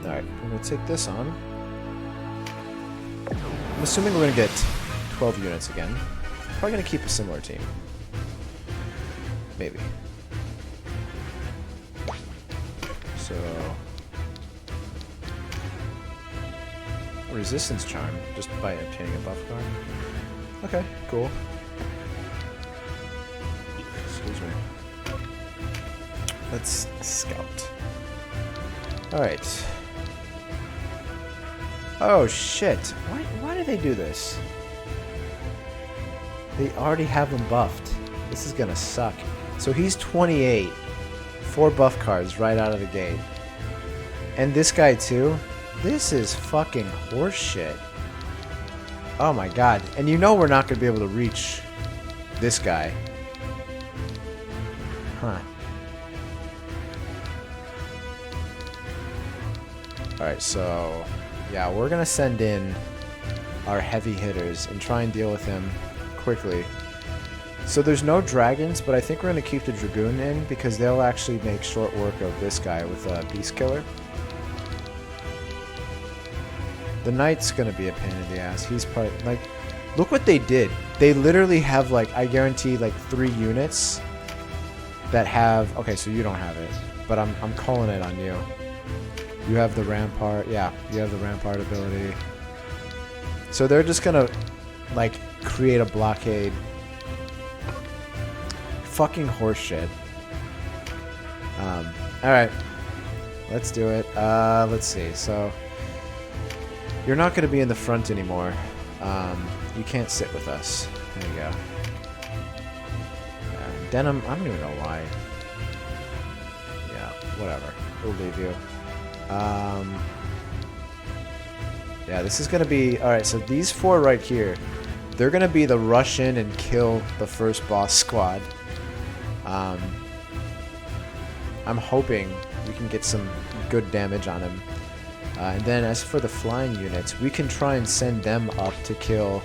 Alright, I'm gonna take this on. I'm assuming we're gonna get 12 units again. Probably gonna keep a similar team. Maybe. So... Resistance charm, just by obtaining a buff card. Okay, cool. Excuse me. Let's scout. Alright. Oh shit. Why do they do this? They already have him buffed. This is gonna suck. So he's 28. 4 buff cards right out of the gate. And this guy too? This is fucking horseshit. Oh my god. And you know we're not gonna be able to reach this guy. Huh. Alright, so... yeah, we're gonna send in our heavy hitters and try and deal with him quickly. So there's no dragons, but I think we're gonna keep the dragoon in because they'll actually make short work of this guy with a beast killer. The knight's gonna be a pain in the ass. He's probably like, look what they did. They literally have like, I guarantee like 3 units that have. Okay, so you don't have it, but I'm calling it on you. You have the rampart. Yeah, you have the rampart ability. So they're just gonna like create a blockade. Fucking horseshit. Alright. Let's do it. Let's see. So you're not gonna be in the front anymore. You can't sit with us. There you go. Denim, I don't even know why. Yeah, whatever. We'll leave you. Yeah, this is gonna be... Alright, so these 4 right here, they're gonna be the rush in and kill the first boss squad. I'm hoping we can get some good damage on him. And then as for the flying units, we can try and send them up to kill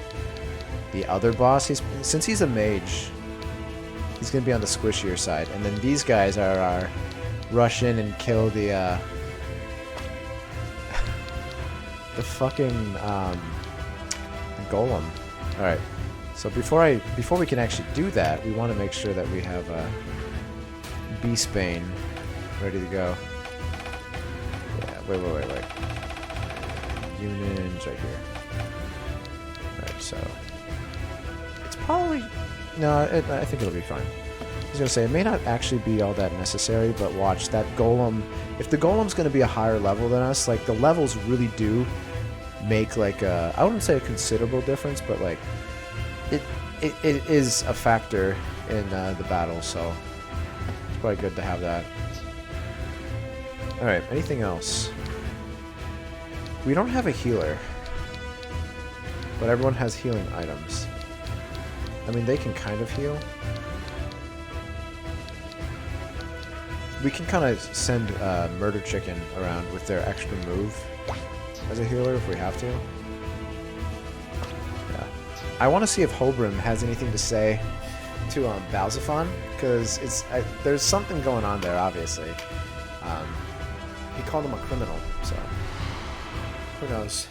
the other boss. Since he's a mage, he's gonna be on the squishier side. And then these guys are our rush in and kill the the fucking the golem. Alright. So before we can actually do that, we want to make sure that we have Beastbane ready to go. Yeah, wait. Unions right here. Alright, so it's probably I think it'll be fine. I was gonna say it may not actually be all that necessary, but watch that golem. If the golem's gonna be a higher level than us, like the levels really do make like a, I wouldn't say a considerable difference, but like it is a factor in the battle, so it's probably good to have that. Alright, anything else? We don't have a healer, but everyone has healing items. I mean, they can kind of heal. We can kind of send Murder Chicken around with their extra move as a healer if we have to. Yeah. I want to see if Holbrim has anything to say to Balzaphon, because there's something going on there, obviously. He called him a criminal, so who knows?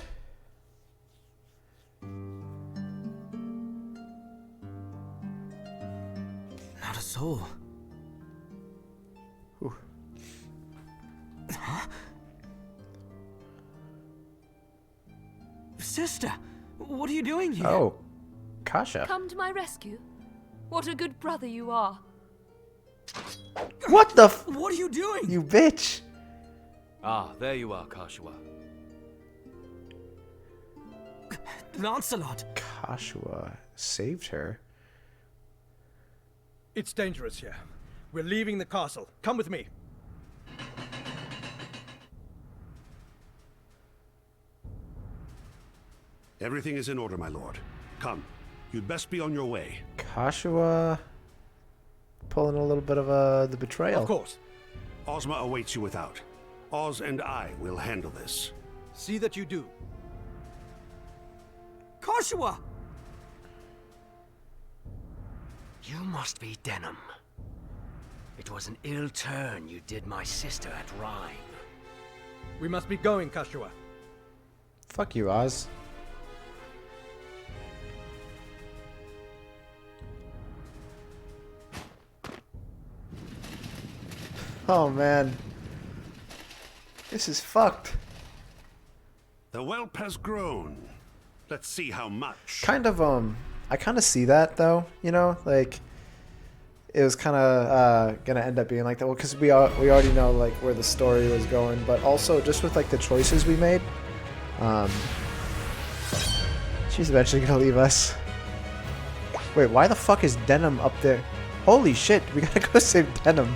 Not a soul. Whew. Huh? Sister, what are you doing here? Oh, Kasha. Come to my rescue. What a good brother you are. What the f- What are you doing? You bitch! Ah, there you are, Catiua. Lancelot. Catiua saved her. It's dangerous here. We're leaving the castle. Come with me. Everything is in order, my lord. Come. You'd best be on your way. Catiua pulling a little bit of the betrayal. Of course. Ozma awaits you without. Oz and I will handle this. See that you do. Catiua! You must be Denim. It was an ill turn you did my sister at Rhyme. We must be going, Catiua. Fuck you, Oz. Oh man. This is fucked. The whelp has grown. Let's see how much. Kind of, I kind of see that though, you know, like, it was kind of gonna end up being like that, well, because we already know like where the story was going, but also just with like the choices we made, she's eventually gonna leave us. Wait, why the fuck is Denim up there? Holy shit, we gotta go save Denim.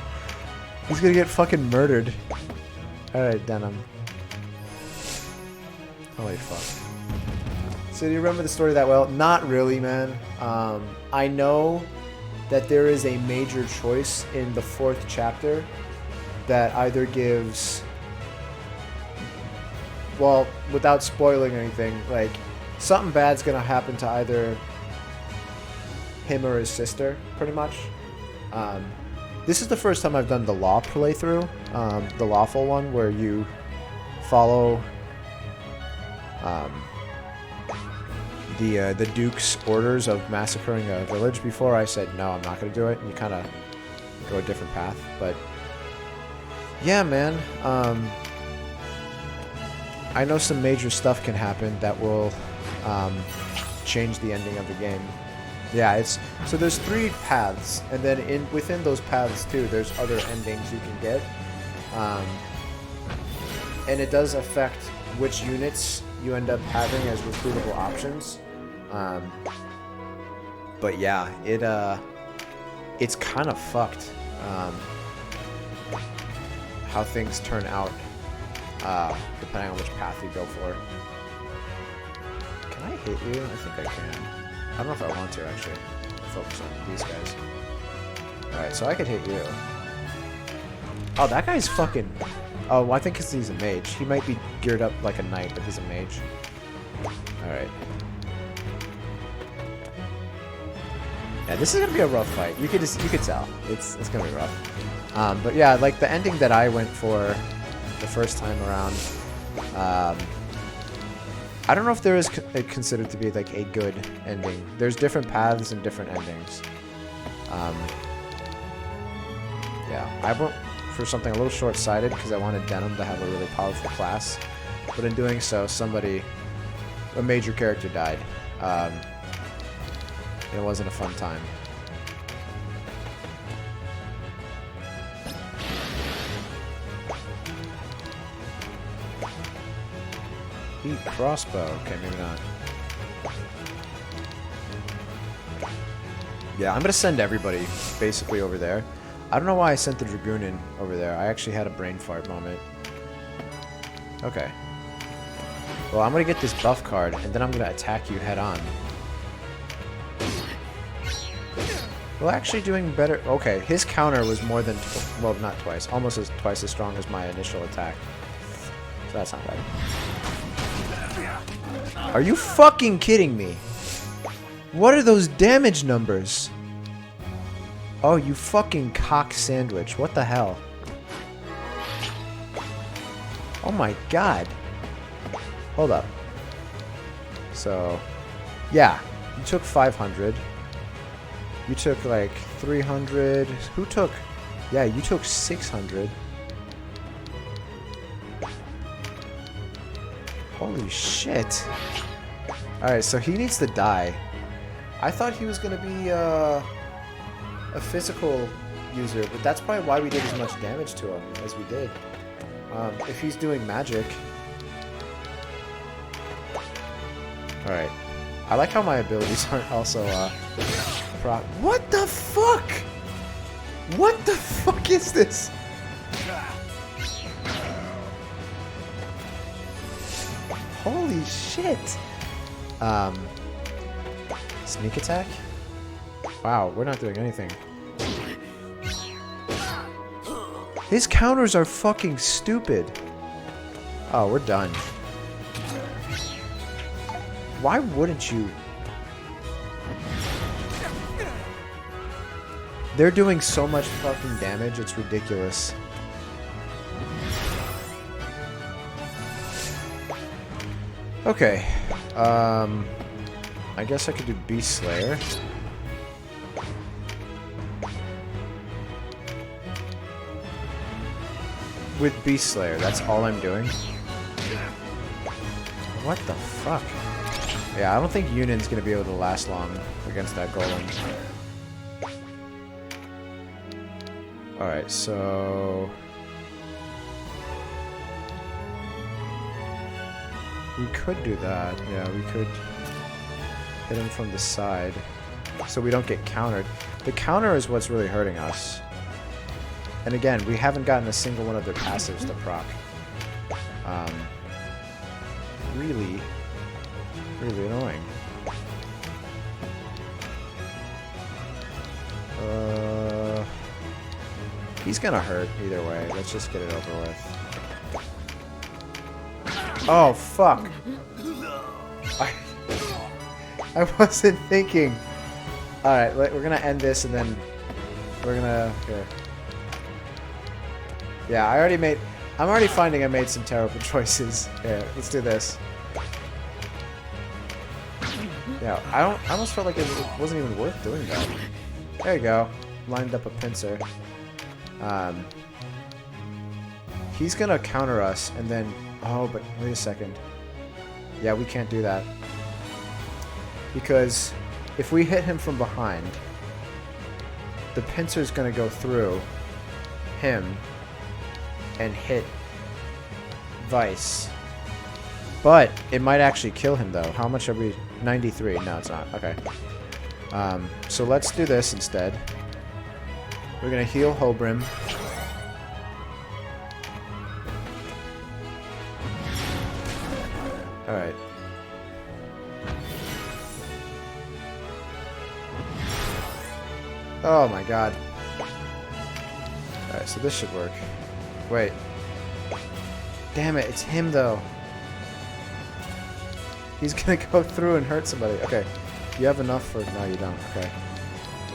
He's gonna get fucking murdered. Alright, Denim. Holy fuck. So do you remember the story that well? Not really, man. I know that there is a major choice in the 4th chapter that either gives, well, without spoiling anything, like, something bad's gonna happen to either him or his sister, pretty much. This is the first time I've done the Law playthrough, the lawful one, where you follow the Duke's orders of massacring a village. Before I said, no, I'm not going to do it, and you kind of go a different path. But, yeah, man, I know some major stuff can happen that will change the ending of the game. Yeah, it's so there's 3 paths, and then within those paths too, there's other endings you can get, and it does affect which units you end up having as recruitable options. But yeah, it's kind of fucked how things turn out depending on which path you go for. Can I hit you? I think I can. I don't know if I want to, actually. Focus on these guys. Alright, so I could hit you. Oh, that guy's fucking... Oh, well, I think because he's a mage. He might be geared up like a knight, but he's a mage. Alright. Yeah, this is gonna be a rough fight. You could tell. It's gonna be rough. But yeah, like the ending that I went for the first time around, I don't know if there is considered to be like a good ending. There's different paths and different endings. Yeah, I went for something a little short-sighted because I wanted Denim to have a really powerful class, but in doing so, a major character died. And it wasn't a fun time. Heat crossbow. Okay, maybe not. Yeah, I'm gonna send everybody basically over there. I don't know why I sent the Dragoon in over there. I actually had a brain fart moment. Okay. Well, I'm gonna get this buff card, and then I'm gonna attack you head on. Well, actually doing better. Okay, his counter was more than, well, not twice, almost twice as strong as my initial attack. So that's not bad. Are you fucking kidding me? What are those damage numbers? Oh, you fucking cock sandwich. What the hell? Oh my god. Hold up. So, yeah. You took 500. You took like 300. Who took? Yeah, you took 600. Holy shit. Alright, so he needs to die. I thought he was going to be a physical user, but that's probably why we did as much damage to him as we did. If he's doing magic... Alright. I like how my abilities aren't also, What the fuck? What the fuck is this? Holy shit! Sneak attack? Wow, we're not doing anything. His counters are fucking stupid. Oh, we're done. Why wouldn't you? They're doing so much fucking damage, it's ridiculous. Okay. I guess I could do Beast Slayer. With Beast Slayer, that's all I'm doing. What the fuck? Yeah, I don't think Union's gonna be able to last long against that golem. Alright, so... we could do that. Yeah, we could hit him from the side so we don't get countered. The counter is what's really hurting us. And again, we haven't gotten a single one of their passives to proc. Really annoying. He's gonna hurt either way. Let's just get it over with. Oh, fuck. I wasn't thinking. Alright, we're gonna end this and then we're gonna... Here. Yeah, I'm already finding I made some terrible choices. Here, let's do this. Yeah, I almost felt like it wasn't even worth doing that. There you go. Lined up a pincer. He's gonna counter us and then... Oh, but wait a second. Yeah, we can't do that. Because if we hit him from behind, the pincer's gonna go through him and hit Vice. But it might actually kill him though. How much are we? 93. No, it's not. Okay. So let's do this instead. We're gonna heal Hobrim. Alright. Oh my god. Alright, so this should work. Wait. Damn it, it's him though. He's gonna go through and hurt somebody. Okay. You have enough for... No, you don't. Okay.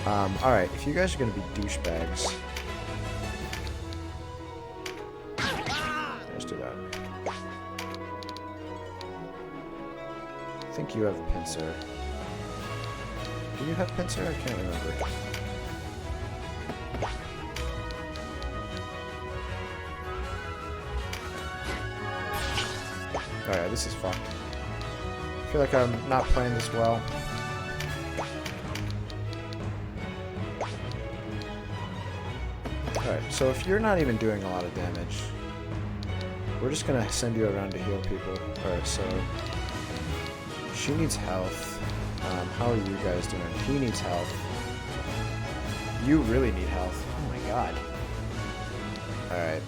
Alright, if you guys are gonna be douchebags... Let's do that. I think you have pincer. Do you have pincer? I can't remember. Alright, this is fucked. I feel like I'm not playing this well. Alright, so if you're not even doing a lot of damage, we're just gonna send you around to heal people. Alright, so... She needs health. How are you guys doing? He needs health. You really need health. Oh my god. Alright,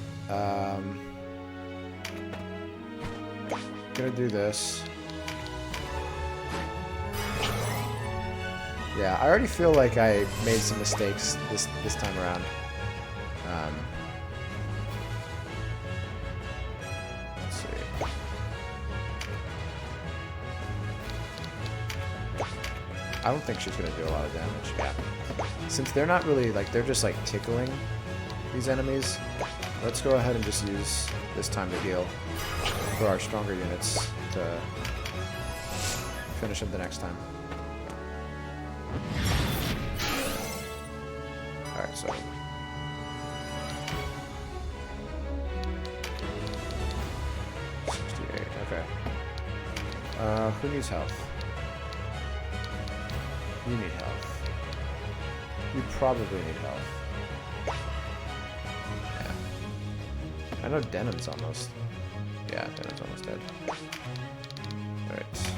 gonna do this. Yeah, I already feel like I made some mistakes this time around. Let's see. I don't think she's gonna do a lot of damage. Yeah. Since they're not really like they're just like tickling these enemies, let's go ahead and just use this time to heal for our stronger units to finish them the next time. Alright, so... Okay. Who needs health? You need health. You probably need health. Yeah. I know Denim's almost... Yeah, Denim's almost dead. Alright.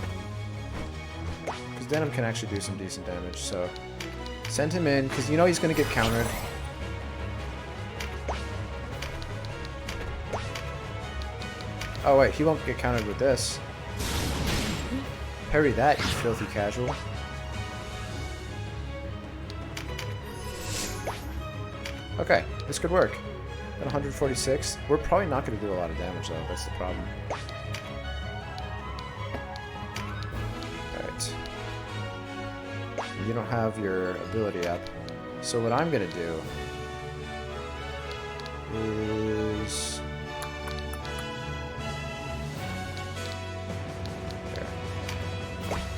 Because Denim can actually do some decent damage, so... Send him in, because you know he's going to get countered. Oh wait, he won't get countered with this. Parry that, you filthy casual. Okay, this could work. At 146, we're probably not going to do a lot of damage though, that's the problem. Alright. You don't have your ability up. So what I'm going to do is...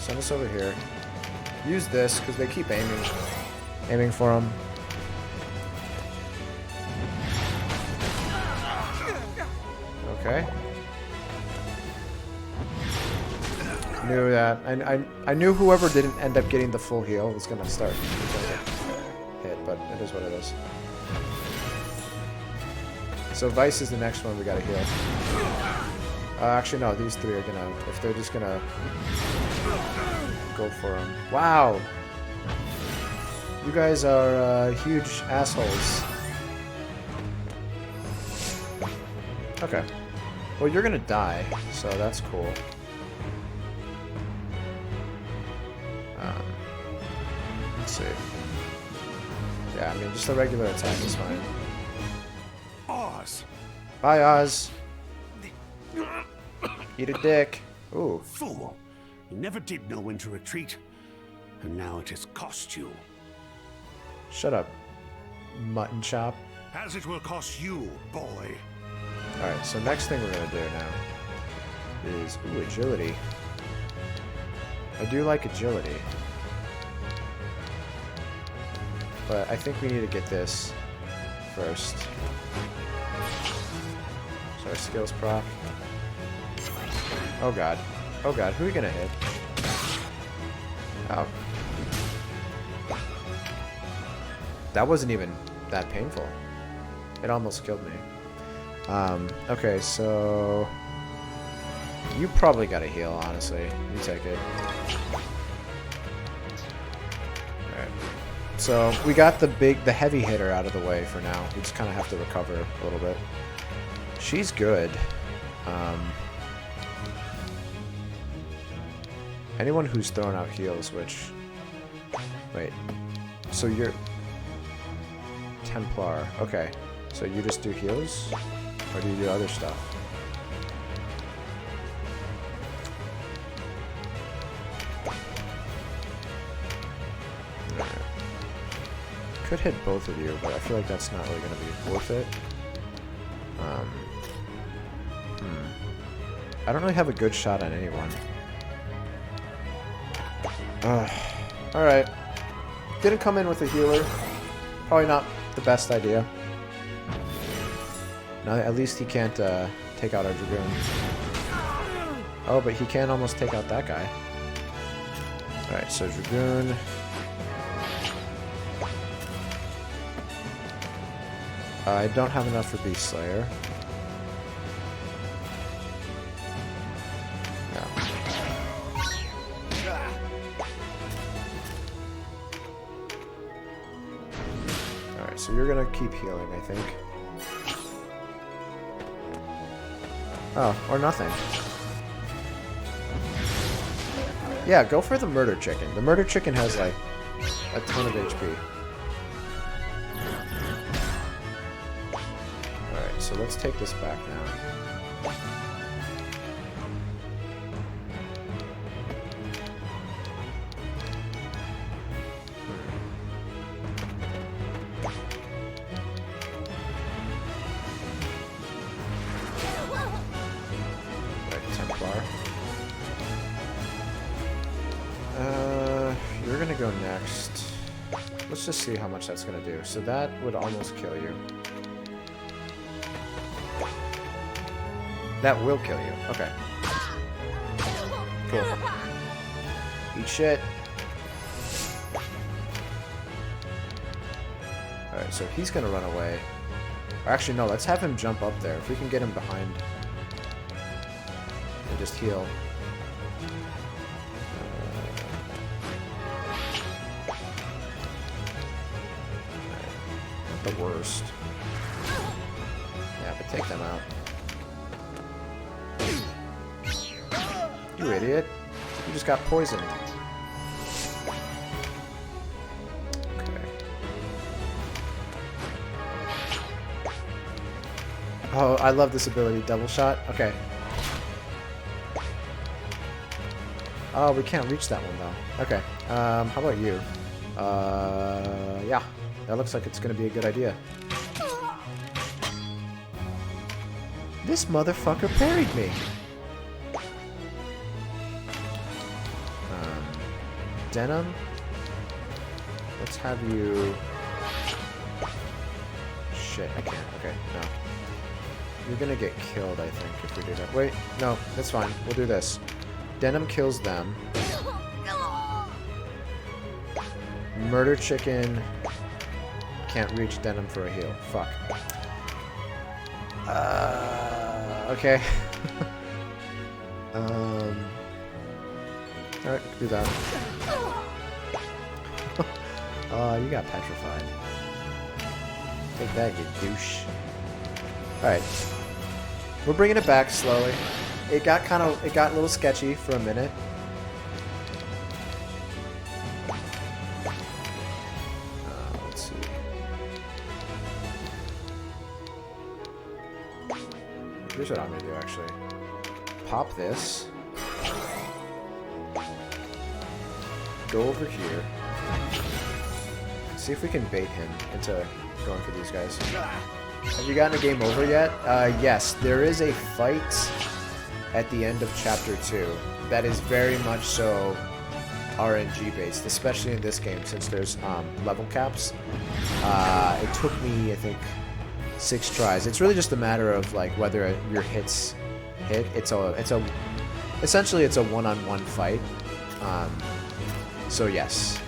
Send us over here. Use this, because they keep aiming for him. Okay. Knew that. I knew whoever didn't end up getting the full heal was gonna start hit, but it is what it is. So Vice is the next one we gotta heal. Actually, no. These three are gonna. If they're just gonna go for him. Wow. You guys are huge assholes. Okay. Well, you're gonna die, so that's cool. Let's see. Yeah, I mean, just a regular attack is fine. Oz! Bye, Oz. Eat a dick. Ooh. Fool! You never did know when to retreat, and now it has cost you. Shut up, mutton chop. As it will cost you, boy. Alright, so next thing we're gonna do now is, ooh, agility. I do like agility. But I think we need to get this first. So our skills proc. Oh god. Oh god, who are we gonna hit? Oh. That wasn't even that painful. It almost killed me. Okay, so... You probably gotta heal, honestly. You take it. Alright. So, we got the heavy hitter out of the way for now. We just kind of have to recover a little bit. She's good. Anyone who's thrown out heals, which... Wait. So you're... Templar. Okay. So you just do heals? Or do you do other stuff? Alright. Could hit both of you, but I feel like that's not really going to be worth it. I don't really have a good shot on anyone. Alright. Didn't come in with a healer. Probably not the best idea. No, at least he can't take out our Dragoon. Oh, but he can almost take out that guy. Alright, so Dragoon. I don't have enough for Beast Slayer. So you're gonna keep healing, I think. Oh, or nothing. Yeah, go for the murder chicken. The murder chicken has, like, a ton of HP. Alright, so let's take this back now. You're gonna go next. Let's just see how much that's gonna do. So that would almost kill you. That will kill you. Okay. Cool. Eat shit. Alright, so he's gonna run away. Or actually, no, let's have him jump up there. If we can get him behind. And just heal. The worst. Yeah, but take them out. You idiot. You just got poisoned. Okay. Oh, I love this ability. Double shot. Okay. Oh, we can't reach that one, though. Okay. How about you? Yeah. That looks like it's gonna be a good idea. This motherfucker parried me. Denim, let's have you... Shit, I can't. Okay, no. You're gonna get killed, I think, if we do that. Wait, no, that's fine. We'll do this. Denim kills them. Murder Chicken can't reach Denim for a heal. Fuck. Okay. Alright, do that. You got petrified. Take that, you douche. Alright. We're bringing it back slowly. It got a little sketchy for a minute. Let's see. Here's what I'm gonna do, actually. Pop this. Go over here. See if we can bait him into going for these guys. Have you gotten a game over yet? Yes, there is a fight at the end of Chapter 2 that is very much so RNG based, especially in this game since there's level caps. It took me, I think, 6 tries. It's really just a matter of like whether your hits hit. Essentially it's a one-on-one fight. So yes,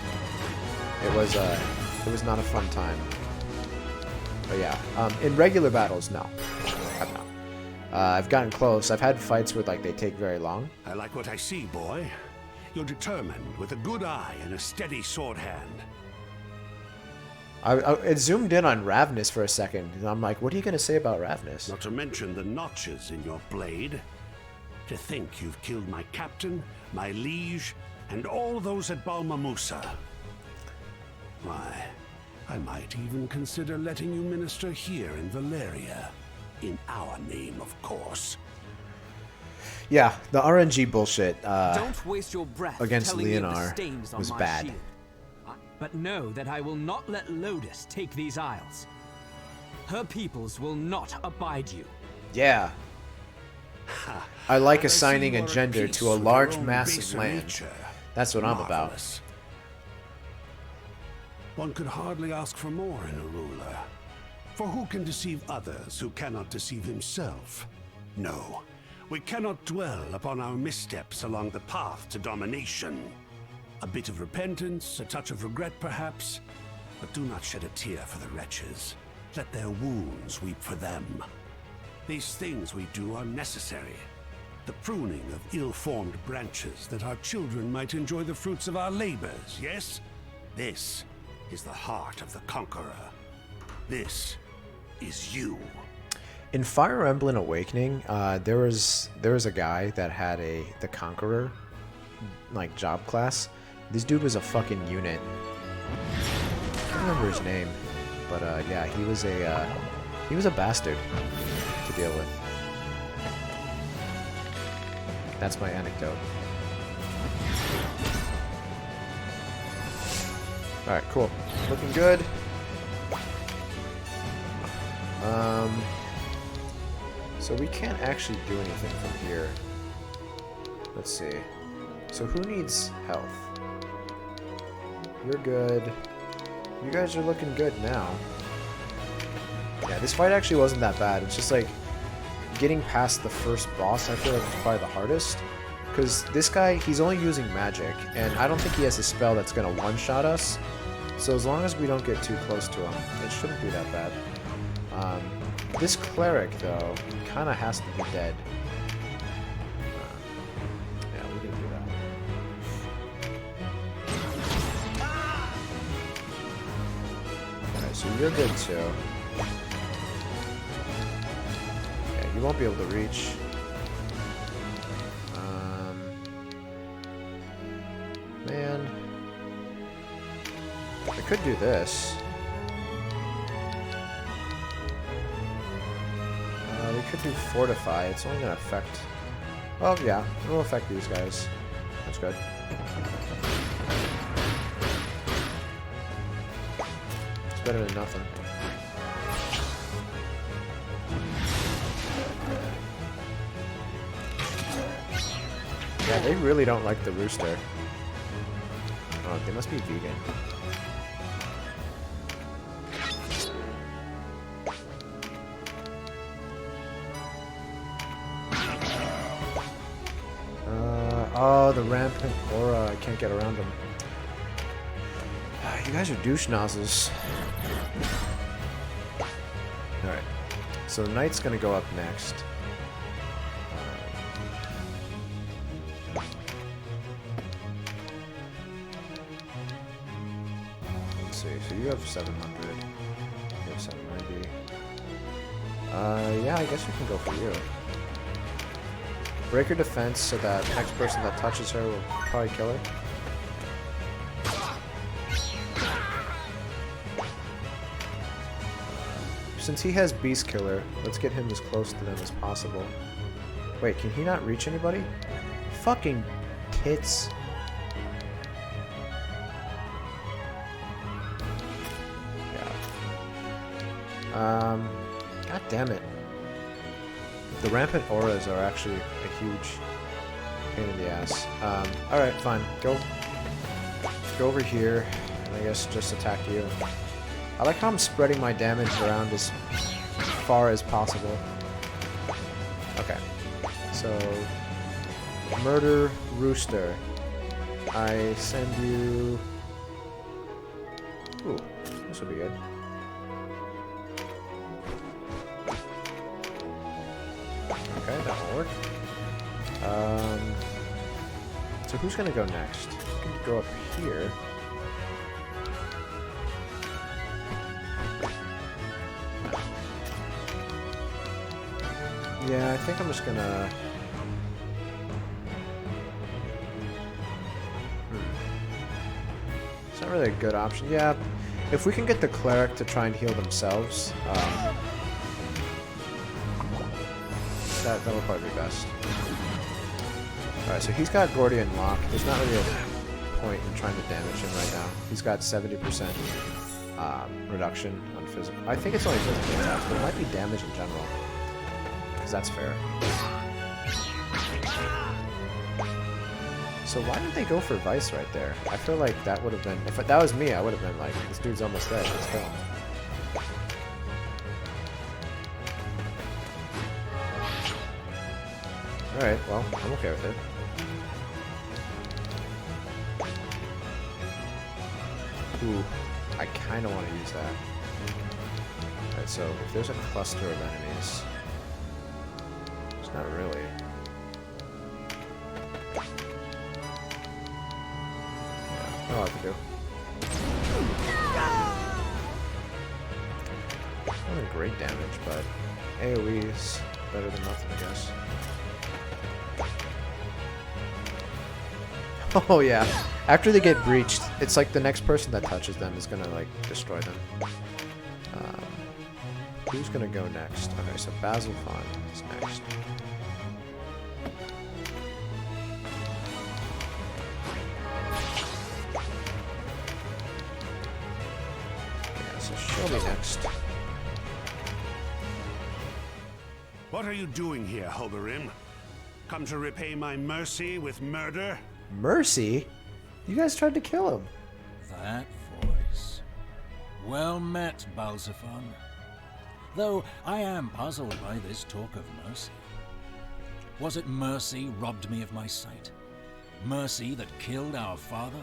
it was not a fun time. But yeah, in regular battles, no, I've not. I've gotten close. I've had fights where like they take very long. I like what I see, boy. You're determined, with a good eye and a steady sword hand. It zoomed in on Ravnus for a second, and I'm like, what are you going to say about Ravnus? Not to mention the notches in your blade. To think you've killed my captain, my liege, and all those at Balmamusa. Why, I might even consider letting you minister here in Valeria. In our name, of course. Yeah, the RNG bullshit Don't waste your breath against telling me of the Leonard stains on was my bad. shield. But know that I will not let Lodis take these isles. Her peoples will not abide you. Yeah. I like And I see assigning you a are at gender peace to a with your large own mass baser of land. nature. That's what I'm about. Marvelous. One could hardly ask for more in a ruler. For who can deceive others who cannot deceive himself? No, we cannot dwell upon our missteps along the path to domination. A bit of repentance, a touch of regret perhaps, but do not shed a tear for the wretches. Let their wounds weep for them. These things we do are necessary. The pruning of ill-formed branches that our children might enjoy the fruits of our labors, yes? This is the heart of the conqueror. This is you. In Fire Emblem Awakening, there was a guy that had the Conqueror like job class. This dude was a fucking unit. I don't remember his name, but yeah, he was a bastard to deal with. That's my anecdote. All right, cool. Looking good. So we can't actually do anything from here. Let's see. So who needs health? You're good. You guys are looking good now. Yeah, this fight actually wasn't that bad. It's just like getting past the first boss, I feel like is probably the hardest. Because this guy, he's only using magic, and I don't think he has a spell that's going to one-shot us. So as long as we don't get too close to him, it shouldn't be that bad. This cleric, though, kind of has to be dead. Yeah, we can do that. Alright, so you're good too. Yeah, you won't be able to reach. Man. I could do this. We could do Fortify. It's only going to affect... Oh, yeah. It'll affect these guys. That's good. It's better than nothing. Yeah, they really don't like the rooster. Oh, they must be vegan. Oh, the rampant aura. I can't get around them. You guys are douche nozzles. Alright. So Knight's gonna go up next. Let's see. So you have 700. You have 790. Yeah, I guess we can go for you. Break her defense so that the next person that touches her will probably kill her. Since he has Beast Killer, let's get him as close to them as possible. Wait, can he not reach anybody? Fucking tits. Yeah. God damn it. The rampant auras are actually a huge pain in the ass. Alright, fine. Go over here, and I guess just attack you. I like how I'm spreading my damage around as far as possible. Okay. So, Murder Rooster. I send you... Ooh, this will be good. Okay, that will work. So who's gonna go next? I can go up here. Yeah, I think I'm just gonna... It's not really a good option. Yeah, if we can get the cleric to try and heal themselves, that'll probably be best. Alright, so he's got Gordian Lock. There's not really a point in trying to damage him right now. He's got 70% reduction on physical. I think it's only physical attacks, but it might be damage in general. Because that's fair. So why didn't they go for Vice right there? I feel like that would have been... If that was me, I would have been like, this dude's almost dead. Let's go. Alright, well, I'm okay with it. Ooh, I kind of want to use that. Alright, so if there's a cluster of enemies... It's not really. Yeah, oh, I can do. Not great damage, but AoE's better than nothing, I guess. Oh yeah, after they get breached, it's like the next person that touches them is gonna like destroy them. Who's gonna go next? Okay, so Basilfon is next. Yeah, so she'll be next. What are you doing here, Oberim? Come to repay my mercy with murder? Mercy? You guys tried to kill him. That voice. Well met, Balzaphon. Though I am puzzled by this talk of mercy. Was it mercy robbed me of my sight? Mercy that killed our father?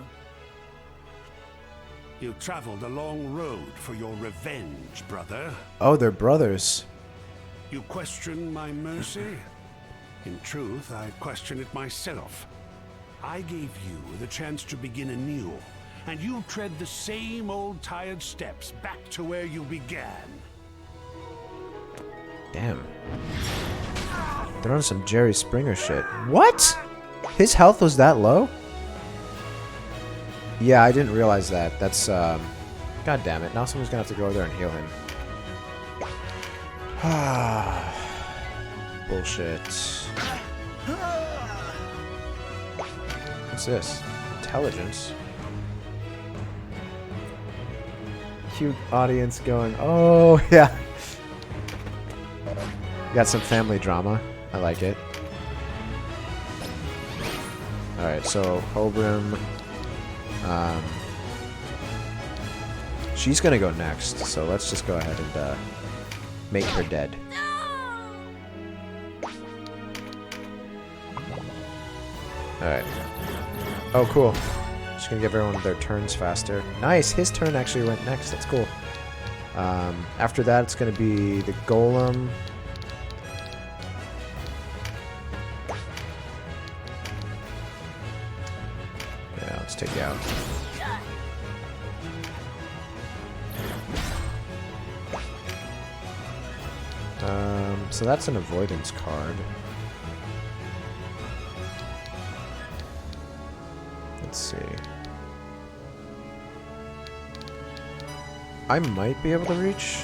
You traveled a long road for your revenge, brother. Oh, they're brothers. You question my mercy? In truth, I question it myself. I gave you the chance to begin anew, and you tread the same old tired steps back to where you began. Damn. They're on some Jerry Springer shit. What? His health was that low? Yeah, I didn't realize that. That's, God damn it. Now someone's gonna have to go over there and heal him. Bullshit. What's this? Intelligence? Cute audience going, oh, yeah. Got some family drama. I like it. Alright, so Obrim. She's gonna go next, so let's just go ahead and make her dead. Alright. Oh, cool. Just gonna give everyone their turns faster. Nice! His turn actually went next. That's cool. After that, it's gonna be the golem. Yeah, let's take you out. So that's an avoidance card. Let's see. I might be able to reach.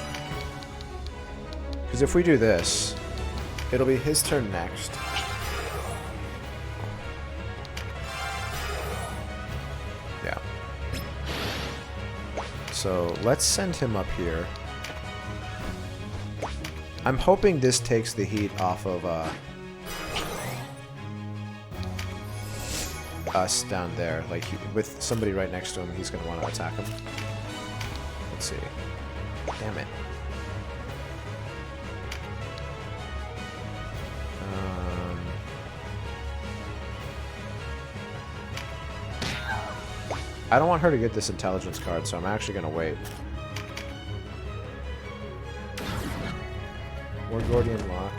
Because if we do this, it'll be his turn next. Yeah. So let's send him up here. I'm hoping this takes the heat off of us down there. Like, with somebody right next to him, he's going to want to attack him. Let's see. Damn it. I don't want her to get this intelligence card, so I'm actually going to wait. More Gordian Lock.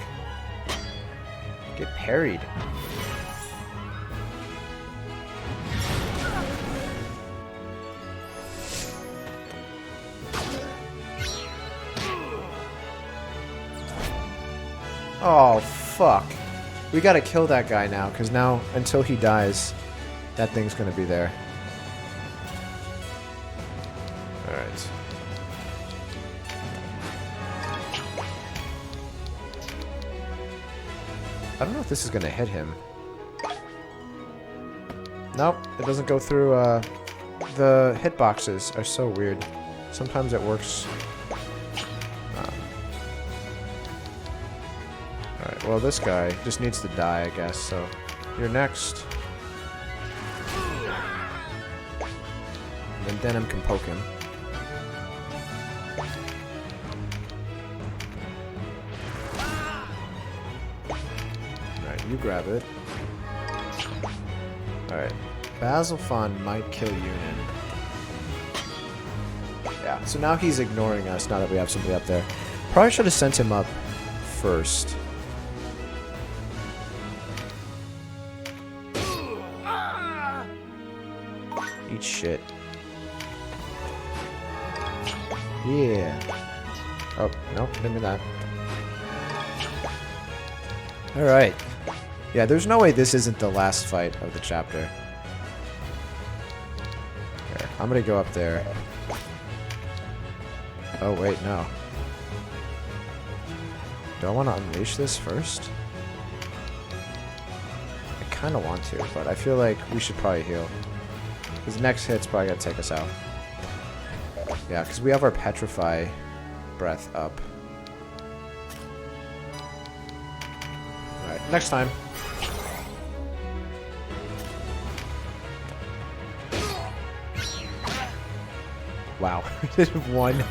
Get parried. Oh, fuck. We gotta kill that guy now, because now, until he dies, that thing's gonna be there. Alright. I don't know if this is gonna hit him. Nope, it doesn't go through, the hitboxes are so weird. Sometimes it works. Alright, well this guy just needs to die, I guess, so you're next. And then Denim can poke him. Alright, you grab it. Alright. Basilfon might kill Yunin. Yeah, so now he's ignoring us now that we have somebody up there. Probably should have sent him up first. Eat shit. Yeah. Oh, nope, didn't do that. Alright. Yeah, there's no way this isn't the last fight of the chapter. Here, I'm gonna go up there. Oh, wait, no. Do I want to unleash this first? I kind of want to, but I feel like we should probably heal. Because the next hit's probably gonna take us out. Yeah, because we have our Petrify breath up. Alright, next time. Wow, one.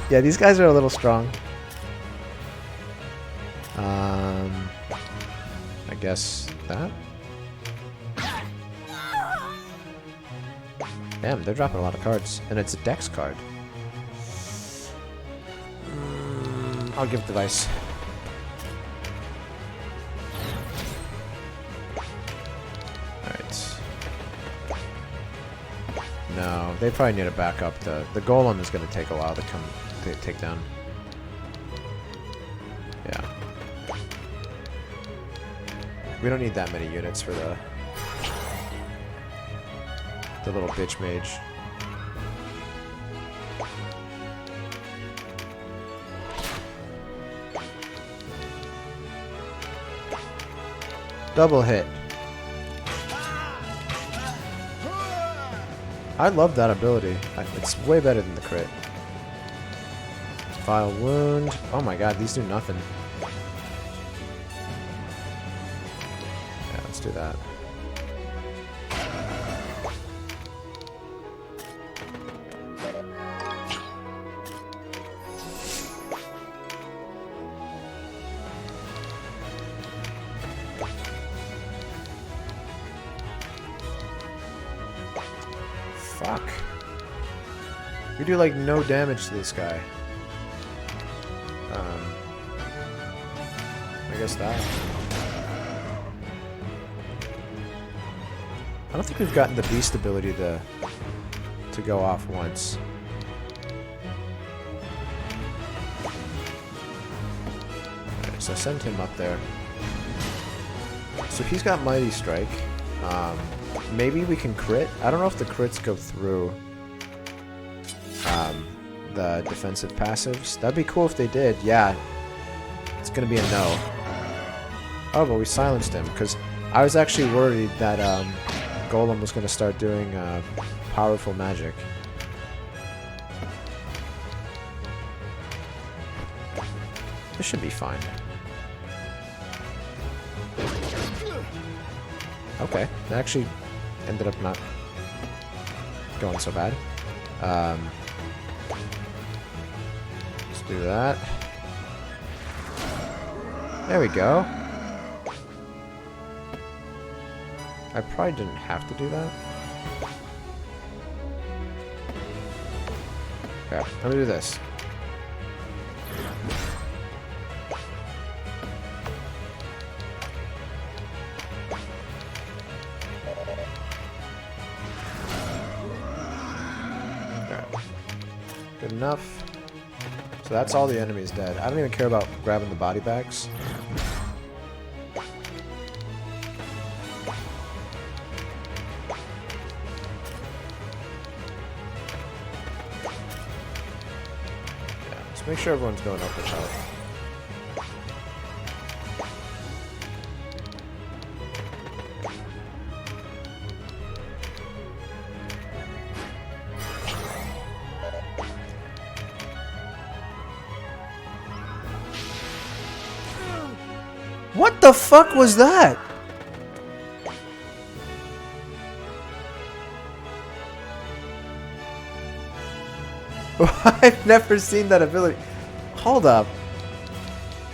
Yeah, these guys are a little strong. I guess that? Damn, they're dropping a lot of cards. And it's a dex card. I'll give device. Alright. No, they probably need to back up. The golem is going to take a while to come to take down. Yeah. We don't need that many units for the little bitch mage. Double hit. I love that ability. It's way better than the crit. Vile wound. Oh my god, these do nothing. Yeah, let's do that. Fuck. We do like no damage to this guy. I guess that. I don't think we've gotten the beast ability to go off once. Alright, so send him up there. So he's got Mighty Strike. Maybe we can crit. I don't know if the crits go through the defensive passives. That'd be cool if they did. Yeah. It's gonna be a no. Oh, but we silenced him, because I was actually worried that Golem was gonna start doing powerful magic. This should be fine. Okay, that actually ended up not going so bad. Let's do that. There we go. I probably didn't have to do that. Okay, let me do this. Good enough. So that's all the enemies dead. I don't even care about grabbing the body bags. Yeah, let's make sure everyone's going up with health. What the fuck was that? I've never seen that ability. Hold up.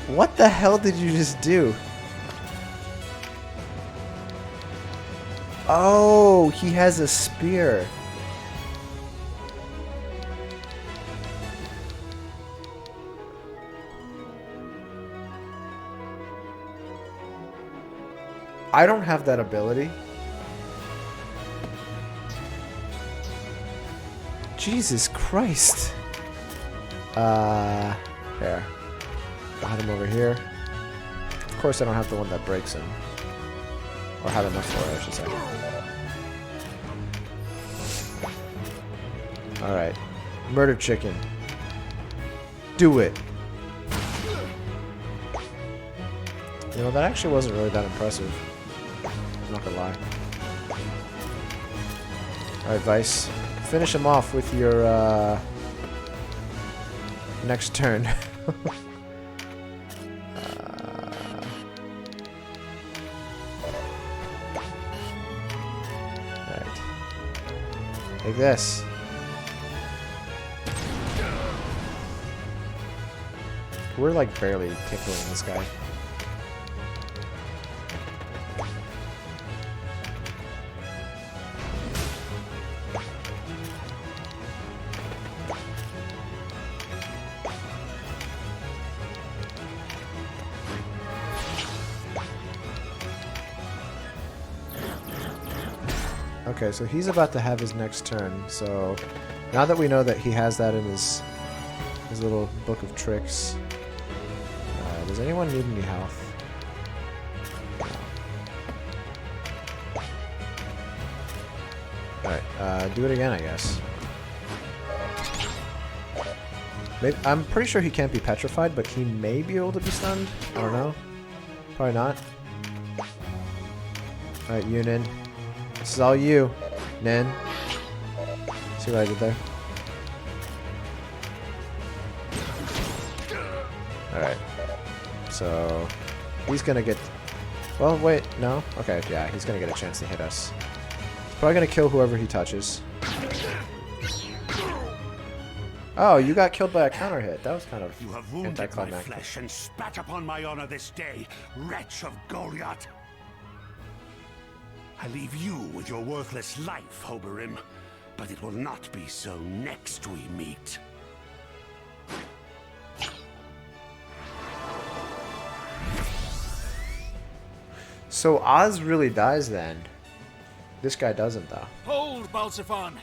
What the hell did you just do? Oh, he has a spear. I don't have that ability. Jesus Christ. Here. I'll have him over here. Of course I don't have the one that breaks him. Or have enough for it, I should say. Alright. Murder chicken. Do it. You know, that actually wasn't really that impressive. I'm not gonna lie. Alright, Vice. Finish him off with your, next turn. Alright. Take this. We're like barely tickling this guy. Okay, so he's about to have his next turn, so now that we know that he has that in his little book of tricks, does anyone need any health? No. Alright, do it again, I guess. Maybe, I'm pretty sure he can't be petrified, but he may be able to be stunned. I don't know. Probably not. Alright, Yunin. This is all you, Nen. See what I did there? Alright. So, he's gonna get... Well, wait, no? Okay, yeah, he's gonna get a chance to hit us. He's probably gonna kill whoever he touches. Oh, you got killed by a counter hit. That was kind of You have wounded my anticlimactic. flesh and spat upon my honor this day, wretch of Goliath. I leave you with your worthless life, Oberim. But it will not be so next we meet. So Oz really dies then. This guy doesn't, though. Hold, Balsafon!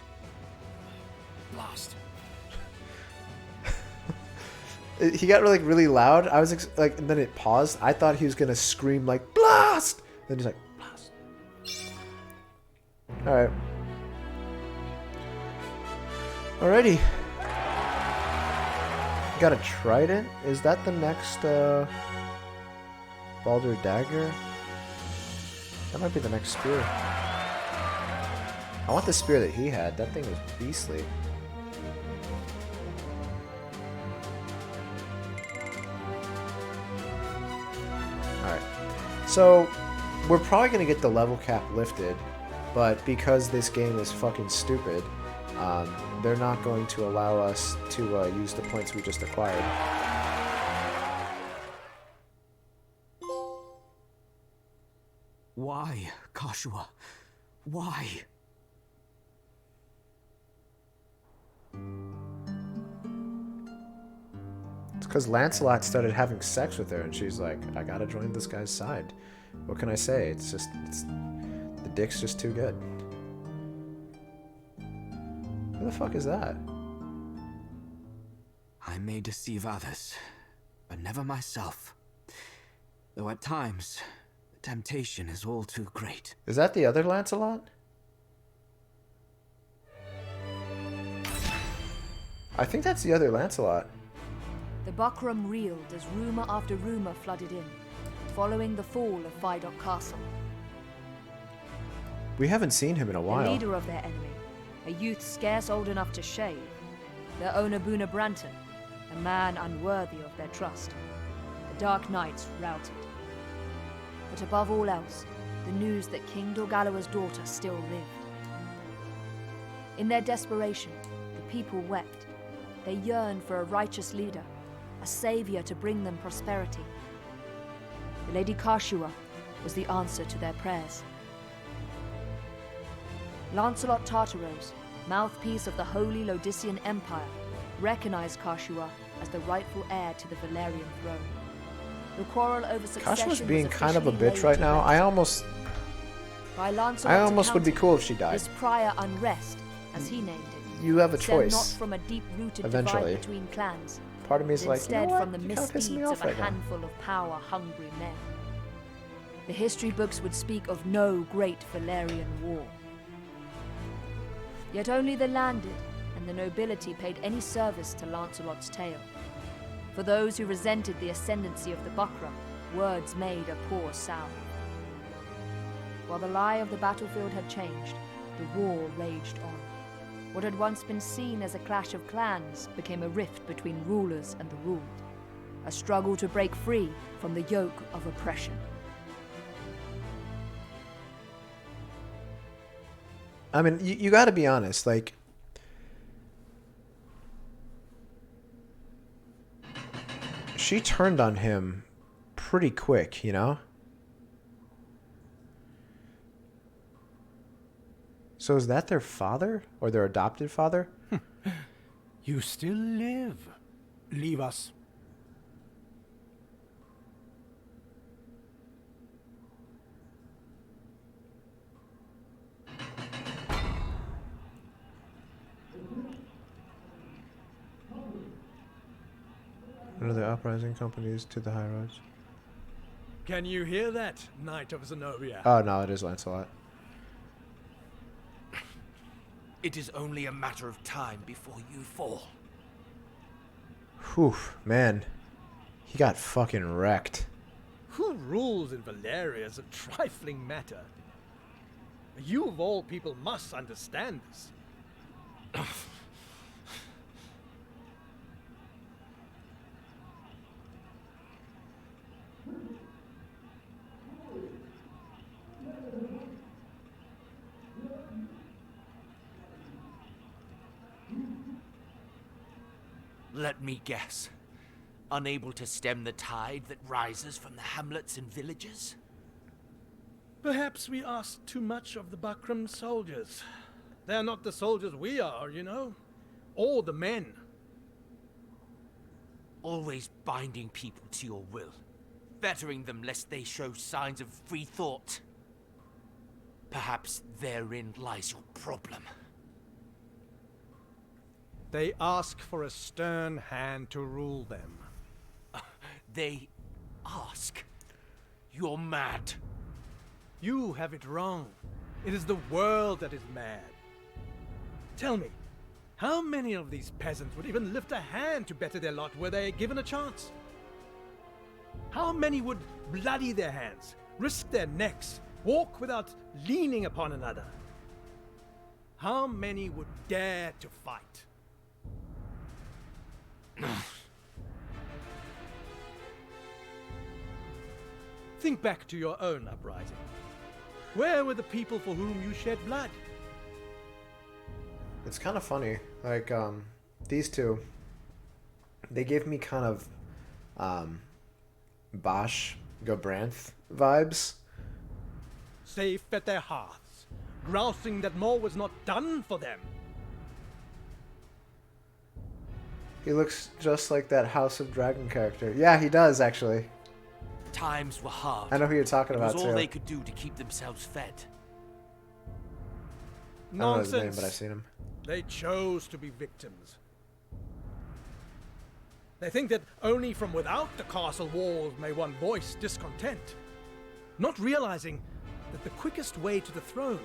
Blast. He got really loud. I was like, and then it paused. I thought he was gonna scream like blast. Then he's like blast. All right. Alrighty. Got a trident. Is that the next Baldur dagger? That might be the next spear. I want the spear that he had. That thing was beastly. Alright. So, we're probably going to get the level cap lifted, but because this game is fucking stupid, they're not going to allow us to use the points we just acquired. Why, Catiua? Why? It's because Lancelot started having sex with her, and she's like, I gotta join this guy's side. What can I say? It's the dick's just too good. Who the fuck is that? I may deceive others, but never myself. Though at times, the temptation is all too great. Is that the other Lancelot? I think that's the other Lancelot. The buckram reeled as rumor after rumor flooded in, following the fall of Phidoch Castle. We haven't seen him in a The while. leader of their enemy, a youth scarce old enough to shave, their owner Boona Branton, a man unworthy of their trust. The Dark Knights routed. But above all else, the news that King Dorgalawa's daughter still lived. In their desperation, the people wept. They yearned for a righteous leader, a savior to bring them prosperity. The Lady Catiua was the answer to their prayers. Lancelot Tartaros, mouthpiece of the Holy Lodician Empire, recognized Catiua as the rightful heir to the Valerian throne. The quarrel over succession Catiua's being was kind of a officially bitch laid right to now. rest. I almost would be cool if she died. This prior unrest, as he named it, You have a stemmed choice. not from a deep-rooted Eventually. divide between clans, Part of me is but like, you know instead what? from the You're kinda pissing me misdeeds off of a right now. handful of power-hungry men. The history books would speak of no great Valerian war. Yet only the landed and the nobility paid any service to Lancelot's tale. For those who resented the ascendancy of the Buckram, words made a poor sound. While the lie of the battlefield had changed, the war raged on. What had once been seen as a clash of clans became a rift between rulers and the ruled. A struggle to break free from the yoke of oppression. I mean, you got to be honest. Like, she turned on him pretty quick, you know? So is that their father? Or their adopted father? You still live. Leave us. One of the uprising companies to the high roads. Can you hear that, Knight of Zenobia? Oh, no, it is Lancelot. It is only a matter of time before you fall. Whew, man. He got fucking wrecked. Who rules in Valeria is a trifling matter. You of all people must understand this. Let me guess. Unable to stem the tide that rises from the hamlets and villages? Perhaps we ask too much of the Buckram soldiers. They're not the soldiers we are, you know? Or the men. Always binding people to your will, fettering them lest they show signs of free thought. Perhaps therein lies your problem. They ask for a stern hand to rule them. They ask? You're mad. You have it wrong. It is the world that is mad. Tell me, how many of these peasants would even lift a hand to better their lot were they given a chance? How many would bloody their hands, risk their necks, walk without leaning upon another? How many would dare to fight? Think back to your own uprising. Where were the people for whom you shed blood? It's kind of funny. Like, these two, they give me kind of, Bosch, Gobranth vibes. Safe at their hearths, grousing that more was not done for them. He looks just like that House of Dragon character. Yeah, he does, actually. Times were hard. I know who you're talking It about, was all too. they could do to keep themselves fed. I don't know Nonsense. his name, but I've seen him. They chose to be victims. They think that only from without the castle walls may one voice discontent, not realizing that the quickest way to the throne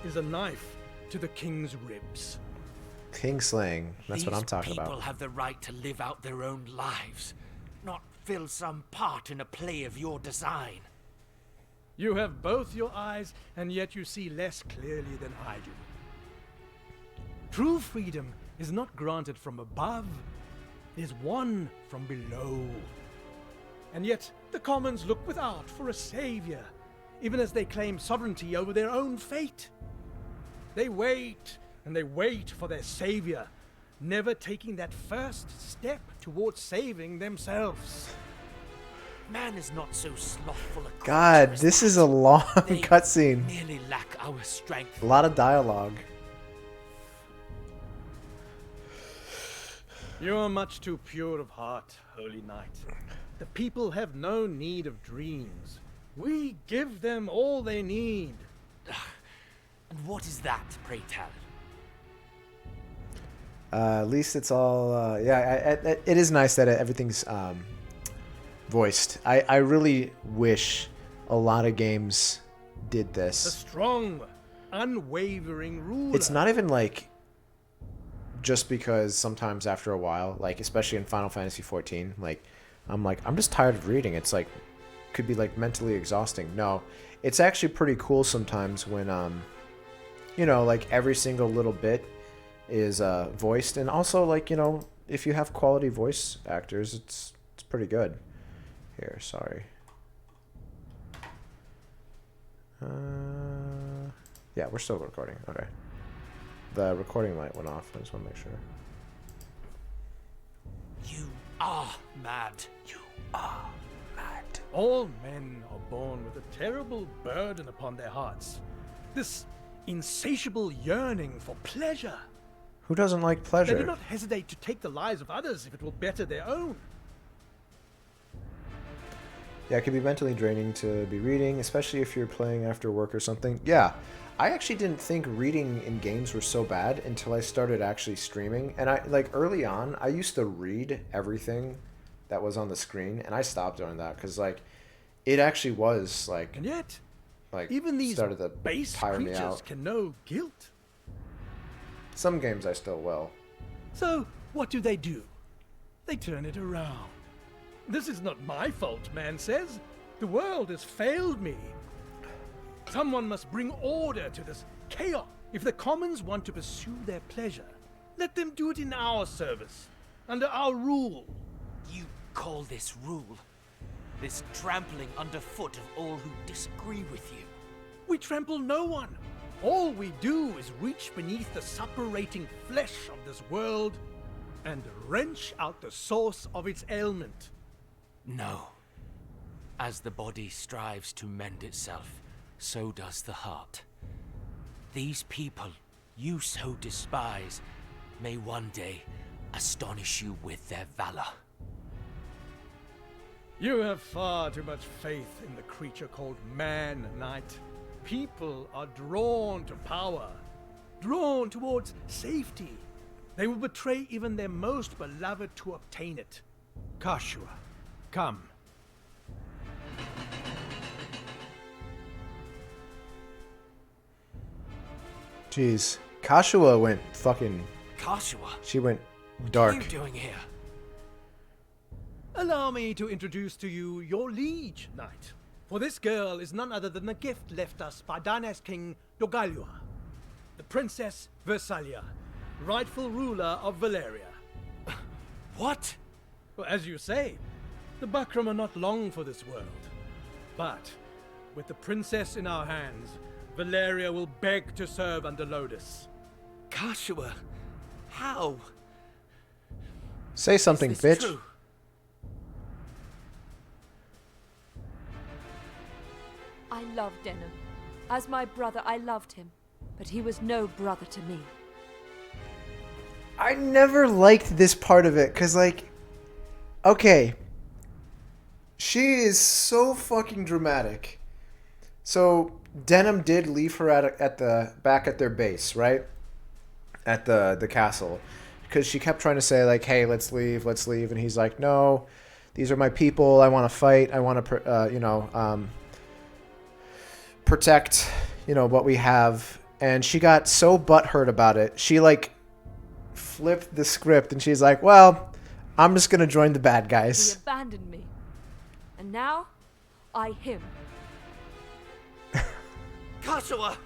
is a knife to the king's ribs. Kingslaying. That's what I'm talking These people about. have the right to live out their own lives, not fill some part in a play of your design. You have both your eyes, and yet you see less clearly than I do. True freedom is not granted from above, it is won from below. And yet the commons look without for a savior, even as they claim sovereignty over their own fate. They wait and they wait for their savior, never taking that first step towards saving themselves. Man is not so slothful a creature God, as this that. is a long They cutscene. merely lack our strength. A lot of dialogue. You are much too pure of heart, holy knight. The people have no need of dreams. We give them all they need. And what is that, pray tell? At least it's all, yeah, it is nice that everything's voiced. I really wish a lot of games did A this. strong, unwavering ruler. It's not even like just because sometimes after a while, like especially in Final Fantasy 14, like I'm just tired of reading. It's like could be like mentally exhausting. No, it's actually pretty cool sometimes when you know, like every single little bit is voiced, and also like, you know, if you have quality voice actors, it's pretty good. Here, sorry. Yeah, we're still recording. Okay. The recording light went off. I just want to make sure. You are mad. You are mad. All men are born with a terrible burden upon their hearts. This insatiable yearning for pleasure. Who doesn't like They pleasure? do not hesitate to take the lives of others if it will better their own. Yeah, it can be mentally draining to be reading, especially if you're playing after work or something. Yeah, I actually didn't think reading in games were so bad until I started actually streaming. And I like early on, I used to read everything that was on the screen, and I stopped doing that because like it actually was like And yet, like even these started to base tire me creatures out. can know guilt. Some games I still will. So, what do? They turn it around. This is not my fault, man says. The world has failed me. Someone must bring order to this chaos. If the commons want to pursue their pleasure, let them do it in our service, under our rule. You call this rule? This trampling underfoot of all who disagree with you? We trample no one. All we do is reach beneath the suppurating flesh of this world and wrench out the source of its ailment. No. As the body strives to mend itself, so does the heart. These people you so despise may one day astonish you with their valor. You have far too much faith in the creature called man, Knight. People are drawn to power, drawn towards safety. They will betray even their most beloved to obtain it. Catiua, come. Jeez. Catiua went fucking... Catiua, She went what are dark. you doing here? Allow me to introduce to you your liege, Knight. For this girl is none other than the gift left us by Dana's king, Dogaliua, the Princess Versalia, rightful ruler of Valeria. What? Well, as you say, the Bakram are not long for this world. But, with the princess in our hands, Valeria will beg to serve under Lodis. Catiua, how? Say something, Is this bitch. true? I loved Denham. As my brother, I loved him. But he was no brother to me. I never liked this part of it, because, like... Okay. She is so fucking dramatic. So, Denham did leave her at the back at their base, right? At the castle. Because she kept trying to say, like, hey, let's leave. And he's like, no, these are my people. I want to fight. I want to, protect, what we have. And she got so butthurt about it. She, like, flipped the script and she's like, well, I'm just going to join the bad He guys. abandoned me. And now, I him. Catiua!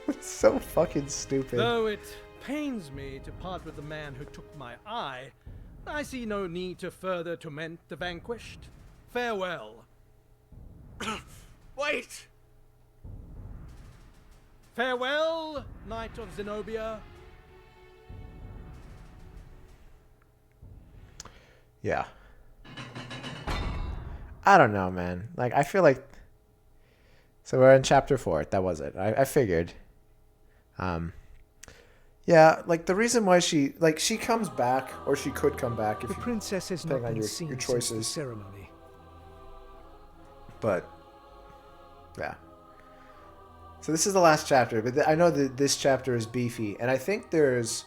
It's so fucking stupid. Though it pains me to part with the man who took my eye, I see no need to further torment the vanquished. Farewell. Wait! Farewell, Knight of Zenobia. Yeah. I don't know, man. Like, I feel like... So we're in chapter 4. That was it. I figured. Yeah, like, the reason why she comes back, or she could come back if The you... princess has depending not on been your seen since choices. the ceremony. But, yeah. So this is the last chapter, but I know that this chapter is beefy, and I think there's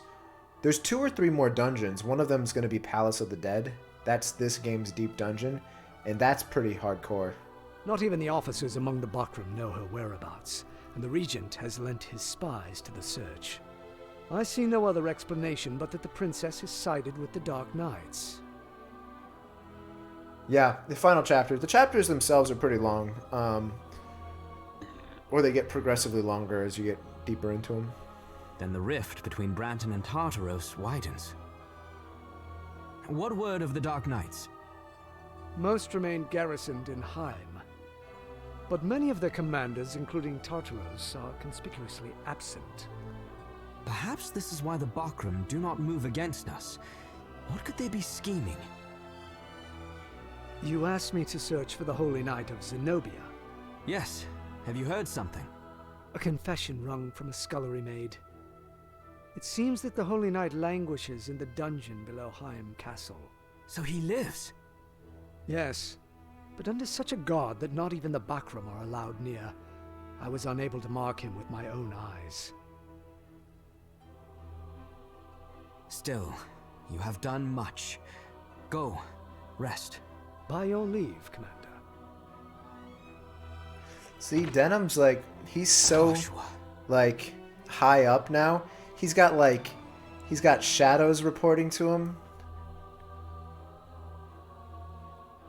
2 or 3 more dungeons. One of them is going to be Palace of the Dead. That's this game's deep dungeon, and that's pretty hardcore. Not even the officers among the Bakram know her whereabouts, and the regent has lent his spies to the search. I see no other explanation but that the princess has sided with the Dark Knights. Yeah, the final chapter. The chapters themselves are pretty long, or they get progressively longer as you get deeper into them. Then the rift between Branton and Tartaros widens. What word of the Dark Knights? Most remain garrisoned in Heim, but many of their commanders, including Tartaros, are conspicuously absent. Perhaps this is why the Bakram do not move against us. What could they be scheming? You asked me to search for the Holy Knight of Zenobia. Yes. Have you heard something? A confession wrung from a scullery maid. It seems that the Holy Knight languishes in the dungeon below Heim Castle. So he lives. Yes, but under such a guard that not even the Bakram are allowed near. I was unable to mark him with my own eyes. Still, you have done much. Go, rest. By your leave, Commander. See, Denham's like, he's so, Joshua. like, high up now. He's got shadows reporting to him.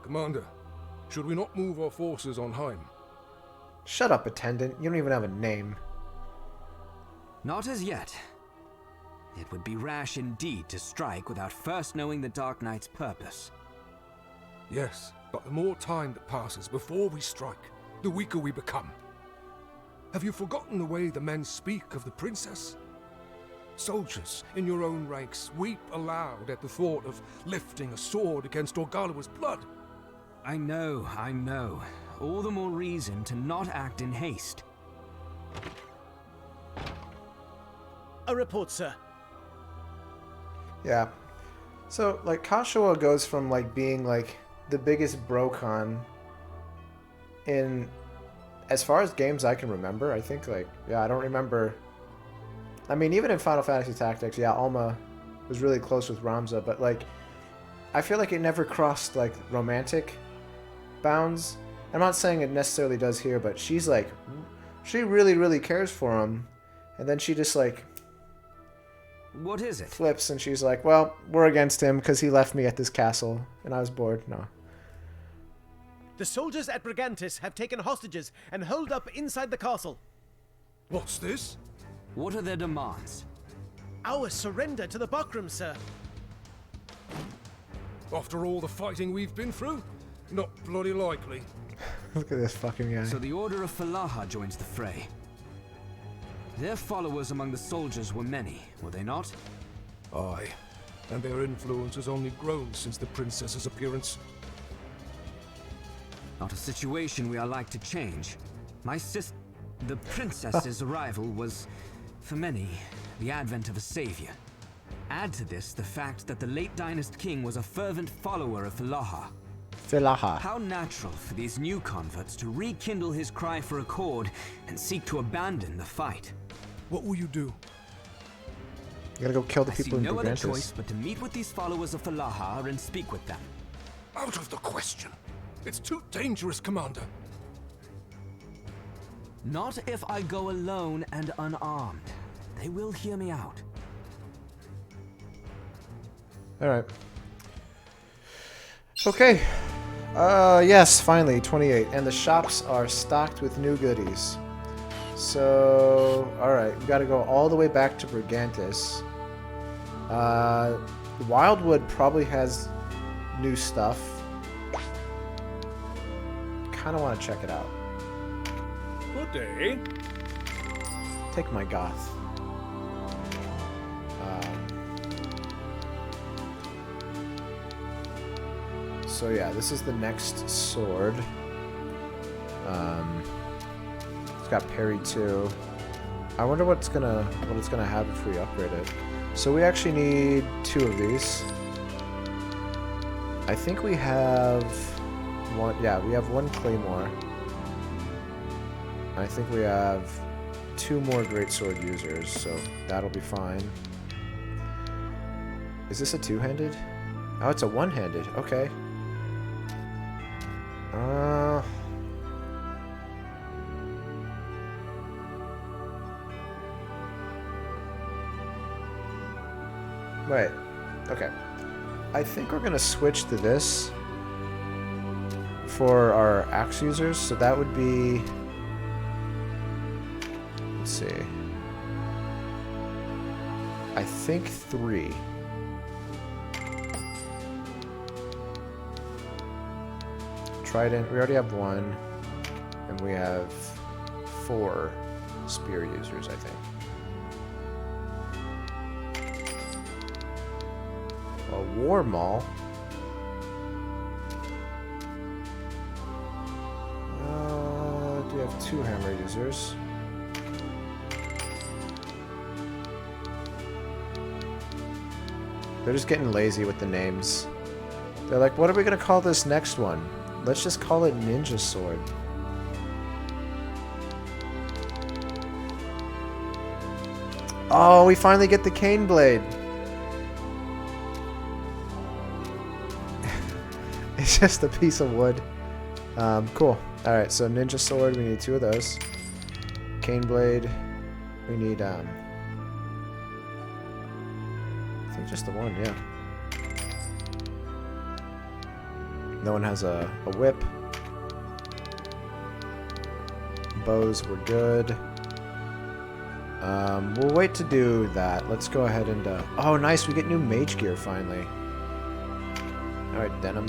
Commander, should we not move our forces on Heim? Shut up, attendant. You don't even have a name. Not as yet. It would be rash indeed to strike without first knowing the Dark Knight's purpose. Yes, but the more time that passes before we strike, the weaker we become. Have you forgotten the way the men speak of the princess? Soldiers in your own ranks weep aloud at the thought of lifting a sword against Orgalawa's blood. I know. All the more reason to not act in haste. A report, sir. Yeah. So, like, Catiua goes from, like, being, like, the biggest brocon in, as far as games I can remember, I think, like, yeah, I don't remember. I mean, even in Final Fantasy Tactics, yeah, Alma was really close with Ramza, but, like, I feel like it never crossed, like, romantic bounds. I'm not saying it necessarily does here, but she's, like, she really, really cares for him, and then she just, like, What is it? flips, and she's like, well, we're against him because he left me at this castle, and I was bored. No. The soldiers at Brigantis have taken hostages and holed up inside the castle. What's this? What are their demands? Our surrender to the Bakram, sir. After all the fighting we've been through? Not bloody likely. Look at this fucking guy. So the Order of Phidoch joins the fray. Their followers among the soldiers were many, were they not? Aye. And their influence has only grown since the princess's appearance. Not a situation we are like to change. The princess's arrival was, for many, the advent of a savior. Add to this the fact that the late dynast king was a fervent follower of Phidoch. Philaha. How natural for these new converts to rekindle his cry for accord and seek to abandon the fight. What will you do? You gotta go kill the I see people in no other Brigantis. choice but to meet with these followers of Phidoch and speak with them. Out of the question. It's too dangerous, Commander. Not if I go alone and unarmed. They will hear me out. Alright. Okay. Yes, finally, 28. And the shops are stocked with new goodies. So, alright, we gotta go all the way back to Brigantis. Wildwood probably has new stuff. Kinda wanna check it out. Good day. Take my goth. So yeah, this is the next sword. It's got parry too. I wonder what it's gonna have if we upgrade it. So we actually need 2 of these. I think we have one. Yeah, we have 1 claymore. I think we have 2 more greatsword users, so that'll be fine. Is this a 2-handed? Oh, it's a 1-handed. Okay. Wait. Okay. I think we're gonna switch to this for our axe users, so that would be... Let's see. I think 3. Trident, we already have 1, and we have 4 spear users, I think. A war maul. Do we have 2 hammer users? They're just getting lazy with the names. They're like, what are we gonna call this next one? Let's just call it Ninja Sword. Oh, we finally get the cane blade. It's just a piece of wood. Cool. Alright, so Ninja Sword, we need 2 of those. Cane blade, we need, I think just the 1, yeah. No one has a whip. Bows were good. We'll wait to do that. Let's go ahead and... oh, nice! We get new mage gear, finally. Alright, Denim.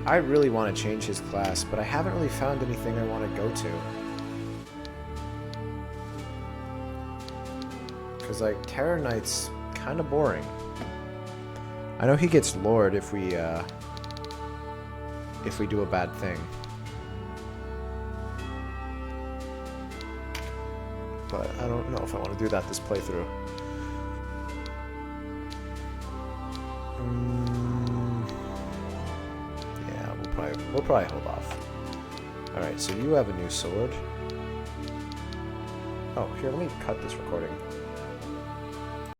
I really want to change his class, but I haven't really found anything I want to go to. Because, like, Terror Knight's kind of boring. I know he gets Lord if we do a bad thing. but I don't know if I want to do that this playthrough. Yeah, we'll probably hold off. Alright, so you have a new sword. Oh, here, let me cut this recording.